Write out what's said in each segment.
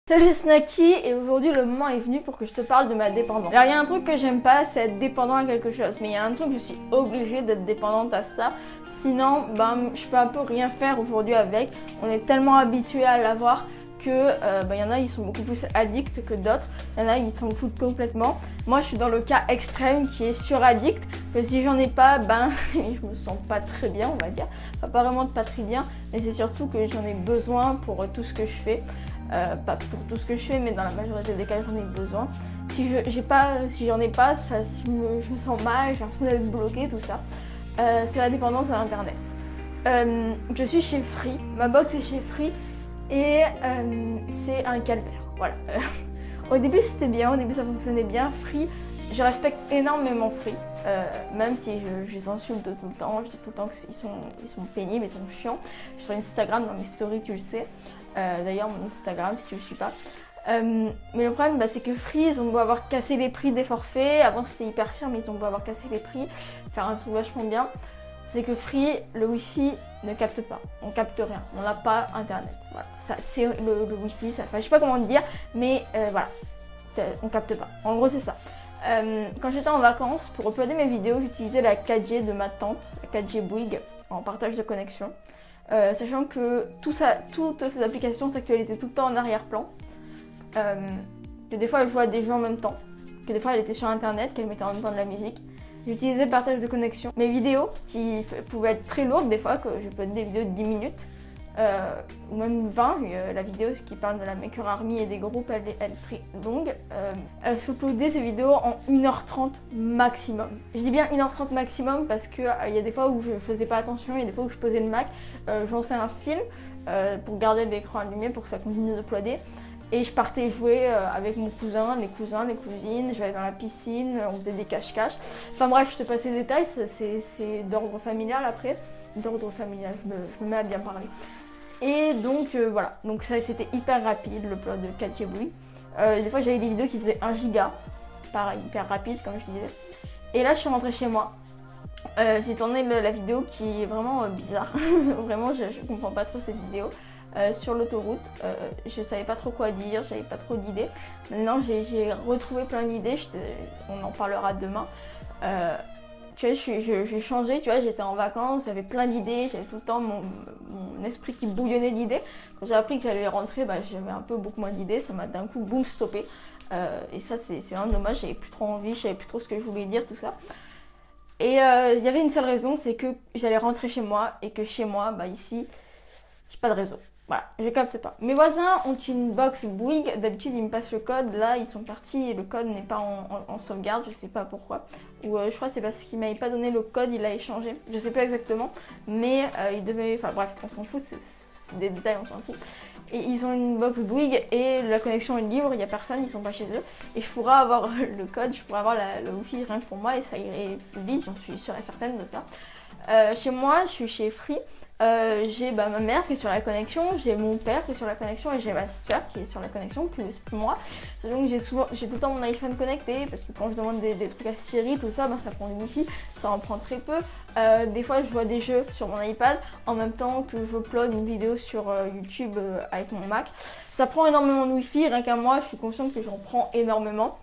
Salut Snacky, et aujourd'hui le moment est venu pour que je te parle de ma dépendance. Alors il y a un truc que j'aime pas, c'est être dépendant à quelque chose, mais il y a un truc, je suis obligée d'être dépendante à ça, sinon je peux un peu rien faire aujourd'hui avec. On est tellement habitué à l'avoir que y en a ils sont beaucoup plus addicts que d'autres, il y en a ils s'en foutent complètement. Moi je suis dans le cas extrême qui est suraddict, que si j'en ai pas, je me sens pas très bien on va dire, enfin, pas vraiment pas très bien, mais c'est surtout que j'en ai besoin pour tout ce que je fais. Pas pour tout ce que je fais, mais dans la majorité des cas j'en ai besoin. Si j'en ai pas, je me sens mal, j'ai l'impression d'être bloquée, tout ça. C'est la dépendance à internet. Je suis chez Free, ma box est chez Free et c'est un calvaire. Voilà. Au début c'était bien, au début ça fonctionnait bien. Free, je respecte énormément Free, même si je les insulte tout le temps, je dis tout le temps qu'ils sont pénibles, ils sont chiants. Sur Instagram, dans mes stories, tu le sais. D'ailleurs mon Instagram si tu le suis pas. Mais le problème c'est que Free ils ont beau avoir cassé les prix des forfaits, avant c'était hyper cher mais ils ont beau avoir cassé les prix, faire un truc vachement bien, c'est que Free, le wifi ne capte pas, on capte rien, on n'a pas internet, voilà, ça c'est le wifi, je sais pas comment dire, mais voilà, on capte pas, en gros c'est ça. Quand j'étais en vacances, pour uploader mes vidéos, j'utilisais la 4G de ma tante, la 4G Bouygues, en partage de connexion. Sachant que toutes ces applications s'actualisaient tout le temps en arrière-plan, que des fois je vois des jeux en même temps, que des fois elle était sur internet, qu'elle mettait en même temps de la musique. J'utilisais le partage de connexion. Mes vidéos qui pouvaient être très lourdes des fois, que je peux des vidéos de 10 minutes, ou même 20, la vidéo qui parle de la Maker Army et des groupes, elle est très longue. Elle s'uploadait ces vidéos en 1h30 maximum. Je dis bien 1h30 maximum parce qu'il y a des fois où je faisais pas attention, il y a des fois où je posais le Mac, je lançais un film pour garder l'écran allumé pour que ça continue d'uploader. Et je partais jouer avec mon cousin, les cousines, je vais dans la piscine, on faisait des cache-cache. Enfin bref, je te passe les détails, c'est d'ordre familial après. D'ordre familial, je me mets à bien parler. Et donc voilà, donc ça c'était hyper rapide, le plot de 4G Bouygues. Des fois j'avais des vidéos qui faisaient 1 giga, pareil, hyper rapide comme je disais. Et là je suis rentrée chez moi. J'ai tourné la vidéo qui est vraiment bizarre, vraiment je comprends pas trop cette vidéo. Sur l'autoroute, je savais pas trop quoi dire, j'avais pas trop d'idées. Maintenant j'ai retrouvé plein d'idées, on en parlera demain. Tu vois, j'ai changé, tu vois, j'étais en vacances, j'avais plein d'idées, j'avais tout le temps mon esprit qui bouillonnait d'idées. Quand j'ai appris que j'allais rentrer, j'avais un peu beaucoup moins d'idées, ça m'a d'un coup boum stoppé. Et ça c'est vraiment dommage, j'avais plus trop envie, je savais plus trop ce que je voulais dire, tout ça. Et il y avait une seule raison, c'est que j'allais rentrer chez moi et que chez moi, ici, j'ai pas de réseau. Voilà, je capte pas. Mes voisins ont une box Bouygues, d'habitude ils me passent le code, là ils sont partis et le code n'est pas en sauvegarde, je sais pas pourquoi. Ou je crois que c'est parce qu'il m'avait pas donné le code, il l'a échangé, je sais pas exactement. Mais il devait, enfin bref, on s'en fout, c'est des détails, on s'en fout. Et ils ont une box Bouygues et la connexion est libre, il n'y a personne, ils sont pas chez eux. Et je pourrais avoir le code, je pourrais avoir le wifi rien que pour moi et ça irait plus vite, j'en suis sûre et certaine de ça. Chez moi, je suis chez Free. J'ai ma mère qui est sur la connexion, j'ai mon père qui est sur la connexion et j'ai ma soeur qui est sur la connexion, plus moi. Donc j'ai tout le temps mon iPhone connecté parce que quand je demande des trucs à Siri, tout ça, ça prend du wifi, ça en prend très peu. Des fois je vois des jeux sur mon iPad en même temps que je upload une vidéo sur YouTube avec mon Mac. Ça prend énormément de wifi, rien qu'à moi, je suis consciente que j'en prends énormément.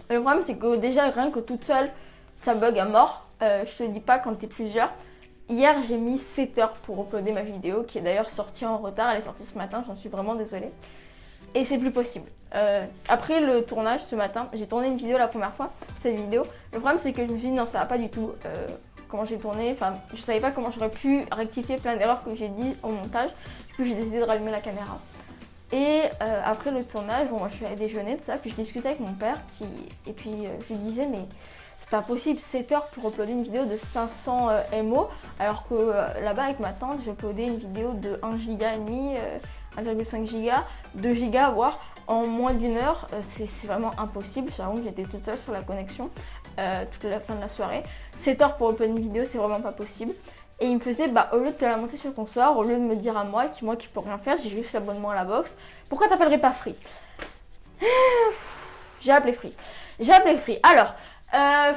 Le problème c'est que déjà rien que toute seule, ça bug à mort. Je te dis pas quand t'es plusieurs. Hier j'ai mis 7 heures pour uploader ma vidéo qui est d'ailleurs sortie en retard, elle est sortie ce matin, j'en suis vraiment désolée. Et c'est plus possible. Après le tournage ce matin, j'ai tourné une vidéo la première fois, cette vidéo. Le problème c'est que je me suis dit non ça va pas du tout comment j'ai tourné, enfin je savais pas comment j'aurais pu rectifier plein d'erreurs que j'ai dit au montage. Du coup j'ai décidé de rallumer la caméra. Et après le tournage, moi je suis allée déjeuner de ça, puis je discutais avec mon père et puis je lui disais mais c'est pas possible 7 heures pour uploader une vidéo de 500 MO alors que là-bas avec ma tante j'ai uploadé une vidéo de 1,5 Go, 1,5 Go, 2 Go voire en moins d'une heure, c'est vraiment impossible, j'avoue que j'étais toute seule sur la connexion toute la fin de la soirée. 7 heures pour uploader une vidéo c'est vraiment pas possible. Et il me faisait, au lieu de te la monter sur ton soir, au lieu de me dire à moi qui peux rien faire, j'ai juste l'abonnement à la box, pourquoi t'appellerais pas Free? J'ai appelé Free. Alors,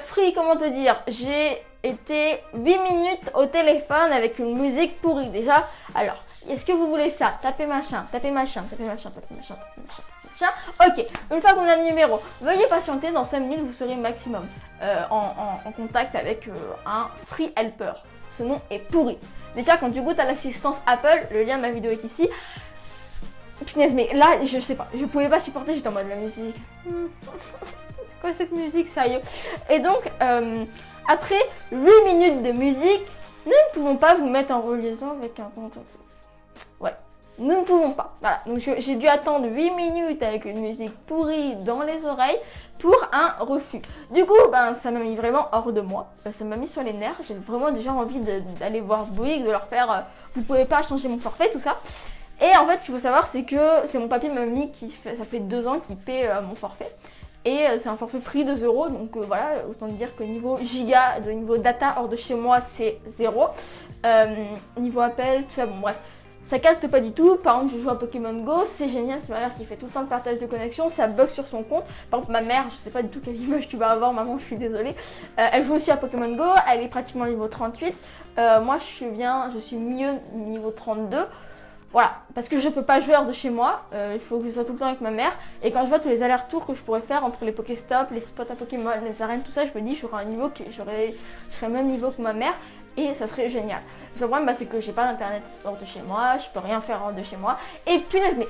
Free, comment te dire, j'ai été 8 minutes au téléphone avec une musique pourrie. Déjà, alors, est-ce que vous voulez ça? Tapez machin, tapez machin, tapez machin, tapez machin, tapez machin, tapez machin. Ok, une fois qu'on a le numéro, veuillez patienter, dans 5 minutes, vous serez maximum en contact avec un Free Helper. Ce nom est pourri. Déjà, quand tu goûtes à l'assistance Apple, le lien de ma vidéo est ici. Punaise, mais là, je sais pas, je pouvais pas supporter, j'étais en mode la musique. C'est quoi cette musique, sérieux? Et donc, après 8 minutes de musique, nous ne pouvons pas vous mettre en reliaison avec un compte. Ouais, nous ne pouvons pas. Voilà, donc j'ai dû attendre 8 minutes avec une musique pourrie dans les oreilles pour un refus. Du coup, ben, ça m'a mis vraiment hors de moi. Ça m'a mis sur les nerfs. J'ai vraiment déjà envie d'aller voir Bouygues, de leur faire vous pouvez pas changer mon forfait, tout ça. Et en fait, ce qu'il faut savoir, c'est que c'est mon papy et ma mamie ça fait 2 ans qu'ils paient mon forfait. Et c'est un forfait free de 2 €, donc voilà, autant dire que niveau giga, niveau data hors de chez moi, c'est 0. Niveau appel, tout ça, bon bref, ça capte pas du tout. Par exemple, je joue à Pokémon Go, c'est génial, c'est ma mère qui fait tout le temps le partage de connexion, ça bug sur son compte. Par exemple, ma mère, je sais pas du tout quelle image tu vas avoir, maman, je suis désolée. Elle joue aussi à Pokémon Go, elle est pratiquement niveau 38. Moi, je suis mieux niveau 32. Voilà, parce que je peux pas jouer hors de chez moi, il faut que je sois tout le temps avec ma mère. Et quand je vois tous les allers-retours que je pourrais faire entre les Pokéstops, les spots à Pokémon, les arènes, tout ça, je me dis j'aurai un niveau je serai au même niveau que ma mère et ça serait génial. Le problème, bah, c'est que j'ai pas d'internet hors de chez moi, je peux rien faire hors de chez moi. Et punaise, mais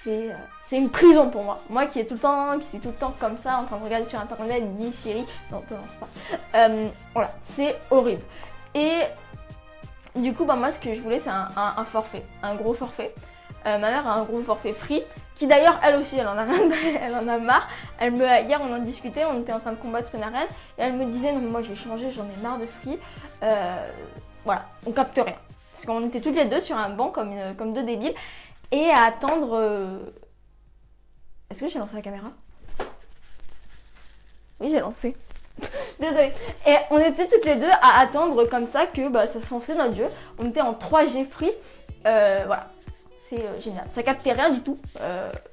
c'est une prison pour moi. Moi qui suis tout le temps comme ça, en train de regarder sur internet, dis Siri, non, te lance pas. Voilà, c'est horrible. Et du coup, bah, moi, ce que je voulais, c'est un forfait, un gros forfait. Ma mère a un gros forfait free, qui d'ailleurs, elle aussi, elle en a marre. Hier, on en discutait, on était en train de combattre une arène, et elle me disait, non, mais moi, je vais changer, j'en ai marre de free. Voilà, on capte rien. Parce qu'on était toutes les deux sur un banc, comme 2 débiles, et à attendre... Est-ce que j'ai lancé la caméra? Oui, j'ai lancé. Désolée. Et on était toutes les deux à attendre comme ça que bah, ça se lançait notre jeu. On était en 3G free. Voilà. C'est génial. Ça captait rien du tout.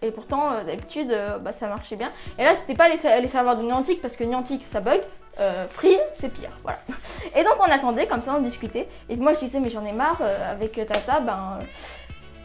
Et pourtant, d'habitude, bah, ça marchait bien. Et là, c'était pas les serveurs de Niantic parce que Niantic, ça bug. Free, c'est pire. Voilà. Et donc, on attendait comme ça, on discutait. Et moi, je disais, mais j'en ai marre. Avec Tata, ben...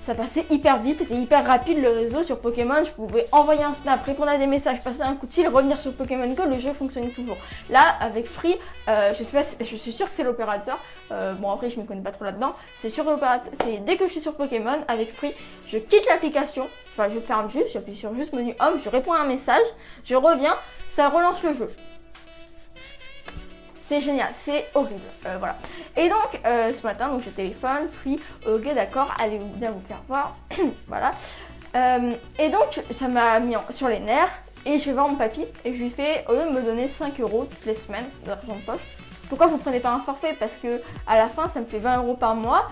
ça passait hyper vite, c'était hyper rapide le réseau sur Pokémon, je pouvais envoyer un snap, répondre à des messages, passer un coup de fil, revenir sur Pokémon Go, le jeu fonctionnait toujours. Là, avec Free, je sais pas, je suis sûre que c'est l'opérateur, bon après je me connais pas trop là-dedans, c'est sur l'opérateur, c'est dès que je suis sur Pokémon, avec Free, je quitte l'application, enfin je ferme juste, j'appuie sur juste menu Home, je réponds à un message, je reviens, ça relance le jeu. C'est génial, c'est horrible, voilà. Et donc, ce matin, donc je téléphone, Free, ok d'accord, allez bien vous faire voir, voilà. Et donc, ça m'a mis sur les nerfs, et je vais voir mon papy, et je lui fais, au lieu de me donner 5 € toutes les semaines d'argent de poche, pourquoi vous prenez pas un forfait? Parce que à la fin, ça me fait 20 € par mois,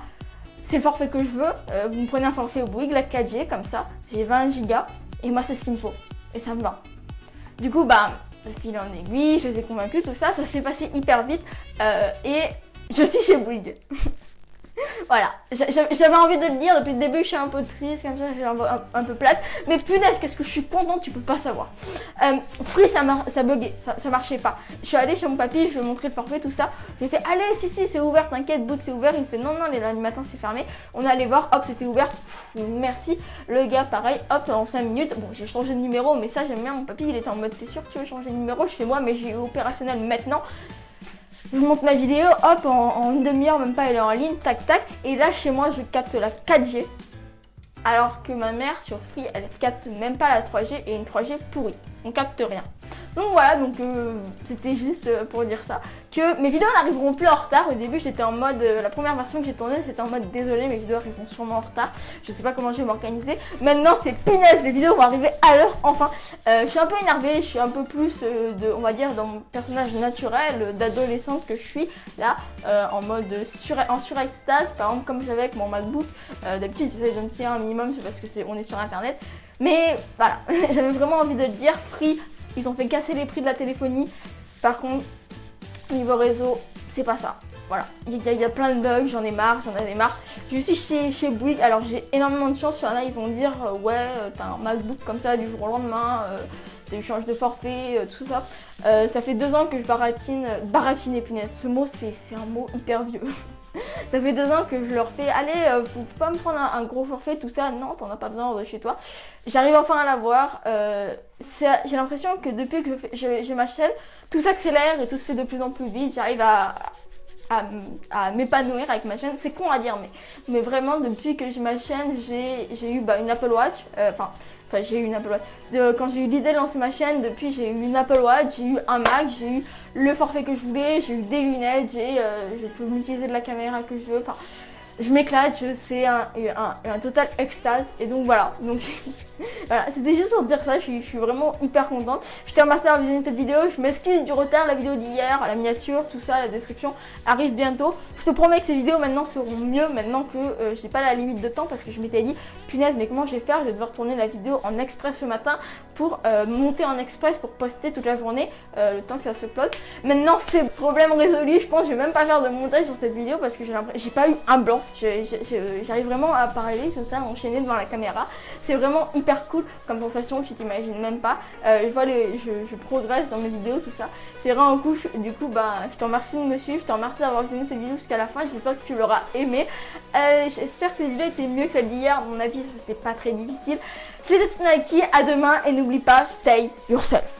c'est le forfait que je veux, vous me prenez un forfait au Bouygues, la 4G, comme ça, j'ai 20 Go, et moi c'est ce qu'il me faut, et ça me va. Du coup, bah... de fil en aiguille, je les ai convaincus, tout ça, ça s'est passé hyper vite et je suis chez Bouygues. Voilà, j'avais envie de le dire depuis le début, je suis un peu triste, comme ça, j'ai un peu plate, mais punaise, qu'est-ce que je suis contente, tu peux pas savoir. Free, ça buguait, ça marchait pas. Je suis allée chez mon papy, je lui ai montré le forfait, tout ça. Je lui ai fait, allez, si, c'est ouvert, t'inquiète, Bouygues, c'est ouvert. Il me fait, non, les lundis matin, c'est fermé. On est allé voir, hop, c'était ouvert. Merci. Le gars, pareil, hop, en 5 minutes. Bon, j'ai changé de numéro, mais ça, j'aime bien. Mon papy, il était en mode, t'es sûr que tu veux changer de numéro? Je fais, moi, mais j'ai opérationnel maintenant. Je vous montre ma vidéo, hop, en une demi-heure, même pas, elle est en ligne, tac, tac. Et là, chez moi, je capte la 4G. Alors que ma mère, sur Free, elle capte même pas la 3G et une 3G pourrie. On capte rien. Donc voilà, donc c'était juste pour dire ça. Que mes vidéos n'arriveront plus en retard. Au début, j'étais en mode, la première version que j'ai tournée, c'était en mode désolé, mes vidéos arriveront sûrement en retard. Je sais pas comment je vais m'organiser. Maintenant, c'est punaise, les vidéos vont arriver à l'heure, enfin. Je suis un peu énervée, je suis un peu plus, on va dire, dans mon personnage naturel d'adolescente que je suis, là, en mode en surextase, par exemple, comme j'avais avec mon MacBook. D'habitude, j'essaie de me tenir un minimum, c'est parce que on est sur internet. Mais voilà, j'avais vraiment envie de le dire. Free, ils ont fait casser les prix de la téléphonie. Par contre, niveau réseau, c'est pas ça. Voilà, il y a plein de bugs, j'en avais marre. Je suis chez Bouygues, alors j'ai énormément de chance. Il y en a, ils vont dire ouais, t'as un MacBook comme ça du jour au lendemain, tu changes de forfait, tout ça. Ça fait 2 ans que je baratine punaise, ce mot c'est un mot hyper vieux. Ça fait 2 ans que je leur fais, allez, faut pas me prendre un gros forfait, tout ça, non, t'en as pas besoin de chez toi. J'arrive enfin à l'avoir, j'ai l'impression que depuis que j'ai ma chaîne, tout s'accélère et tout se fait de plus en plus vite, j'arrive à m'épanouir avec ma chaîne. C'est con à dire, mais vraiment depuis que j'ai ma chaîne, j'ai eu une Apple Watch, j'ai eu une Apple Watch. Quand j'ai eu l'idée de lancer ma chaîne, depuis j'ai eu une Apple Watch, j'ai eu un Mac, j'ai eu le forfait que je voulais, j'ai eu des lunettes, je peux utiliser de la caméra que je veux, enfin je m'éclate, c'est un total extase et donc voilà. Donc voilà, c'était juste pour dire ça, je suis vraiment hyper contente. Je te remercie d'avoir visionné cette vidéo, je m'excuse du retard, la vidéo d'hier, la miniature, tout ça, la description arrive bientôt. Je te promets que ces vidéos maintenant seront mieux maintenant que j'ai pas la limite de temps parce que je m'étais dit punaise mais comment je vais faire, je vais devoir tourner la vidéo en express ce matin pour monter en express pour poster toute la journée, le temps que ça se upload. Maintenant c'est problème résolu, je pense que je vais même pas faire de montage sur cette vidéo parce que j'ai pas eu un blanc. J'arrive vraiment à parler comme ça, enchaîner devant la caméra. C'est vraiment hyper cool comme sensation, tu t'imagines même pas. Je progresse dans mes vidéos, tout ça. C'est vraiment cool. Du coup, je te remercie de me suivre, je te remercie d'avoir visionné cette vidéo jusqu'à la fin. J'espère que tu l'auras aimé. J'espère que cette vidéo était mieux que celle d'hier. À mon avis, c'était pas très difficile. C'était Nike, à demain et n'oublie pas, stay yourself.